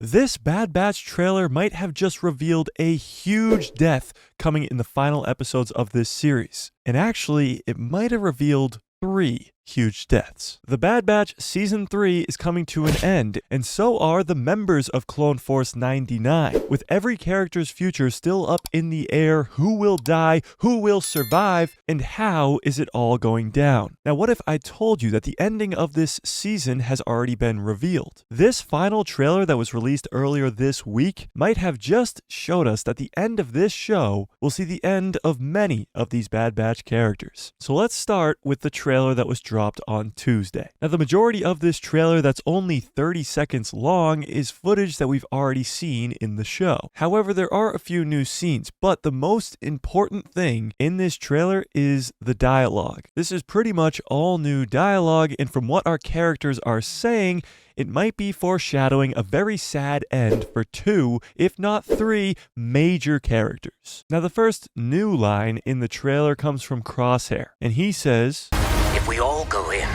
This Bad Batch trailer might have just revealed a huge death coming in the final episodes of this series. And actually, it might have revealed 3 huge deaths. The Bad Batch Season 3 is coming to an end, and so are the members of Clone Force 99. With every character's future still up in the air, who will die, who will survive, and how is it all going down? Now, what if I told you that the ending of this season has already been revealed? This final trailer that was released earlier this week might have just showed us that the end of this show will see the end of many of these Bad Batch characters. So let's start with the trailer that was dropped on Tuesday. Now, the majority of this trailer that's only 30 seconds long is footage that we've already seen in the show. However, there are a few new scenes, but the most important thing in this trailer is the dialogue. This is pretty much all new dialogue, and from what our characters are saying, it might be foreshadowing a very sad end for 2, if not 3, major characters. Now, the first new line in the trailer comes from Crosshair, and he says, "If we all go in,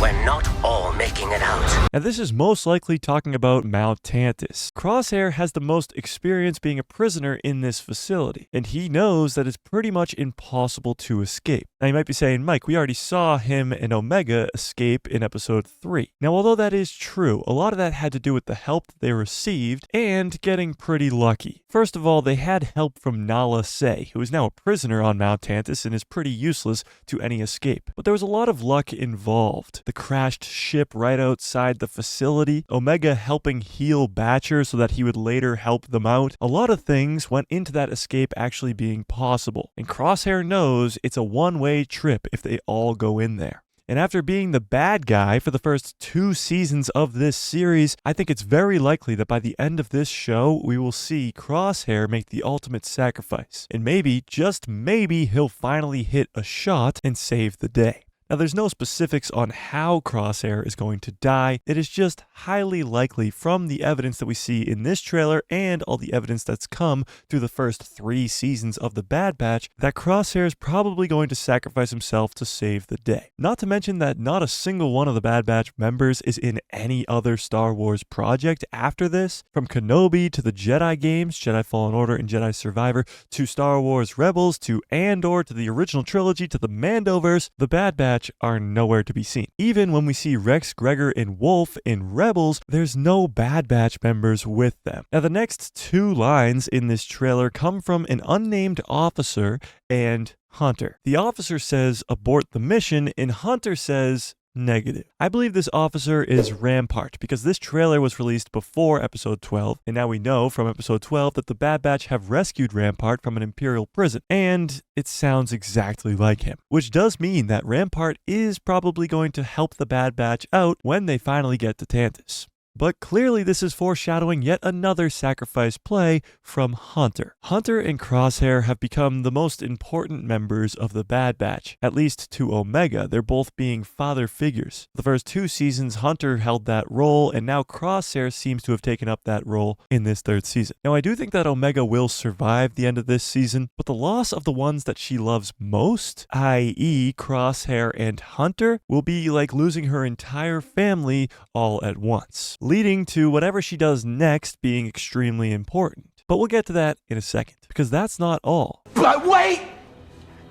we're not all making it out." Now, this is most likely talking about Mount Tantus. Crosshair has the most experience being a prisoner in this facility, and he knows that it's pretty much impossible to escape. Now, you might be saying, Mike, we already saw him and Omega escape in episode 3. Now, although that is true, a lot of that had to do with the help that they received and getting pretty lucky. First of all, they had help from Nala Se, who is now a prisoner on Mount Tantus and is pretty useless to any escape. But there was a lot of luck involved. The crashed ship right outside the facility, Omega helping heal Batcher so that he would later help them out. A lot of things went into that escape actually being possible. And Crosshair knows it's a one-way trip if they all go in there. And after being the bad guy for the first 2 seasons of this series, I think it's very likely that by the end of this show, we will see Crosshair make the ultimate sacrifice. And maybe, just maybe, he'll finally hit a shot and save the day. Now, there's no specifics on how Crosshair is going to die. It is just highly likely from the evidence that we see in this trailer and all the evidence that's come through the first 3 seasons of the Bad Batch that Crosshair is probably going to sacrifice himself to save the day. Not to mention that not a single one of the Bad Batch members is in any other Star Wars project after this. From Kenobi to the Jedi games, Jedi Fallen Order and Jedi Survivor, to Star Wars Rebels, to Andor, to the original trilogy, to the Mandoverse, the Bad Batch are nowhere to be seen. Even when we see Rex, Gregor, and Wolf in Rebels, there's no Bad Batch members with them. Now, the next 2 lines in this trailer come from an unnamed officer and Hunter. The officer says, "Abort the mission," and Hunter says, "Negative." I believe this officer is Rampart because this trailer was released before episode 12, and now we know from episode 12 that the Bad Batch have rescued Rampart from an Imperial prison, and it sounds exactly like him, which does mean that Rampart is probably going to help the Bad Batch out when they finally get to Tantus. But clearly this is foreshadowing yet another sacrifice play from Hunter. Hunter and Crosshair have become the most important members of the Bad Batch, at least to Omega. They're both being father figures. The first 2 seasons, Hunter held that role, and now Crosshair seems to have taken up that role in this 3rd season. Now, I do think that Omega will survive the end of this season, but the loss of the ones that she loves most, i.e. Crosshair and Hunter, will be like losing her entire family all at once, leading to whatever she does next being extremely important. But we'll get to that in a second, because that's not all. But wait!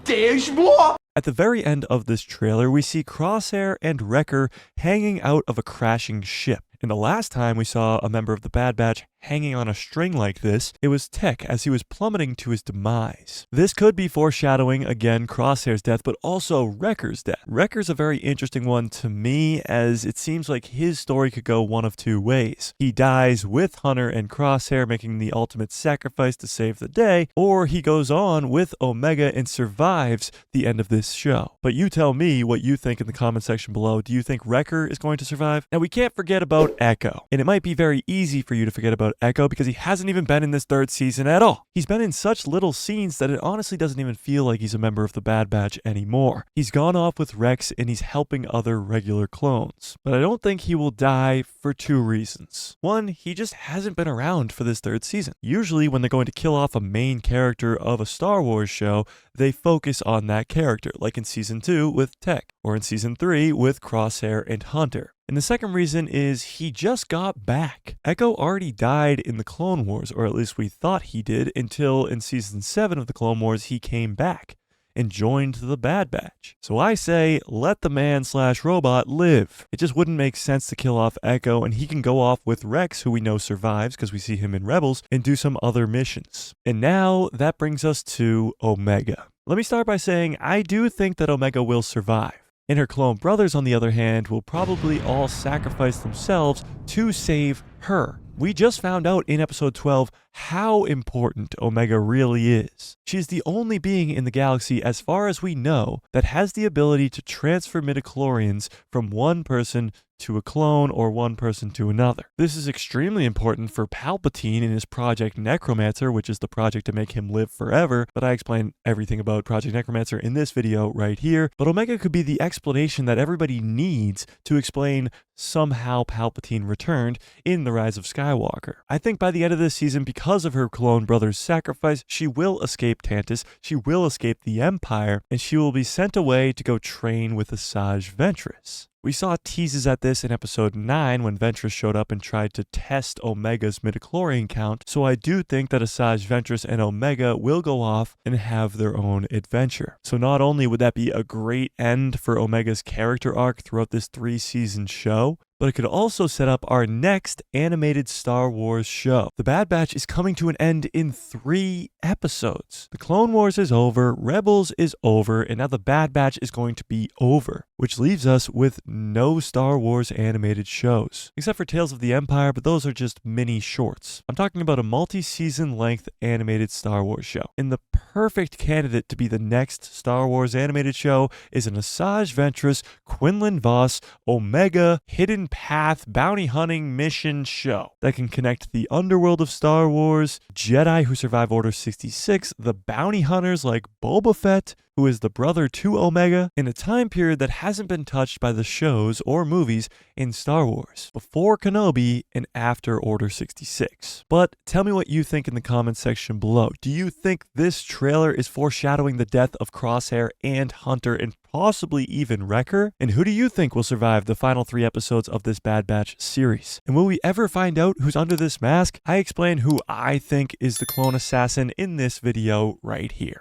There's more! At the very end of this trailer, we see Crosshair and Wrecker hanging out of a crashing ship. And the last time we saw a member of the Bad Batch hanging on a string like this, it was Tech as he was plummeting to his demise. This could be foreshadowing, again, Crosshair's death, but also Wrecker's death. Wrecker's a very interesting one to me, as it seems like his story could go one of 2 ways. He dies with Hunter and Crosshair, making the ultimate sacrifice to save the day, or he goes on with Omega and survives the end of this show. But you tell me what you think in the comment section below. Do you think Wrecker is going to survive? Now, we can't forget about Echo, and it might be very easy for you to forget about Echo because he hasn't even been in this 3rd season at all. He's been in such little scenes that it honestly doesn't even feel like he's a member of the Bad Batch anymore. He's gone off with Rex and he's helping other regular clones. But I don't think he will die for 2 reasons. One, he just hasn't been around for this 3rd season. Usually when they're going to kill off a main character of a Star Wars show, they focus on that character, like in season 2 with Tech. or in Season 3 with Crosshair and Hunter. And the second reason is he just got back. Echo already died in the Clone Wars, or at least we thought he did, until in Season 7 of the Clone Wars he came back and joined the Bad Batch. So I say, let the man/robot live. It just wouldn't make sense to kill off Echo, and he can go off with Rex, who we know survives because we see him in Rebels, and do some other missions. And now that brings us to Omega. Let me start by saying I do think that Omega will survive. And her clone brothers, on the other hand, will probably all sacrifice themselves to save her. We just found out in episode 12 how important Omega really is. She is the only being in the galaxy, as far as we know, that has the ability to transfer midichlorians from one person to a clone or one person to another. This is extremely important for Palpatine in his Project Necromancer, which is the project to make him live forever, but I explain everything about Project Necromancer in this video right here. But Omega could be the explanation that everybody needs to explain somehow Palpatine returned in The Rise of Skywalker. I think by the end of this season, because of her clone brother's sacrifice, she will escape Tantus, she will escape the Empire, and she will be sent away to go train with Asajj Ventress. We saw teases at this in episode 9 when Ventress showed up and tried to test Omega's midichlorian count, so I do think that Asajj Ventress and Omega will go off and have their own adventure. So not only would that be a great end for Omega's character arc throughout this 3-season show, but it could also set up our next animated Star Wars show. The Bad Batch is coming to an end in 3 episodes. The Clone Wars is over, Rebels is over, and now the Bad Batch is going to be over, which leaves us with no Star Wars animated shows, except for Tales of the Empire, but those are just mini shorts. I'm talking about a multi-season length animated Star Wars show. And the perfect candidate to be the next Star Wars animated show is an Asajj Ventress, Quinlan Vos, Omega, Hidden Path bounty hunting mission show that can connect the underworld of Star Wars, Jedi who survive Order 66, the bounty hunters like Boba Fett, who is the brother to Omega, in a time period that hasn't been touched by the shows or movies in Star Wars, before Kenobi and after Order 66. But tell me what you think in the comments section below. Do you think this trailer is foreshadowing the death of Crosshair and Hunter and possibly even Wrecker? And who do you think will survive the final 3 episodes of this Bad Batch series? And will we ever find out who's under this mask? I explain who I think is the clone assassin in this video right here.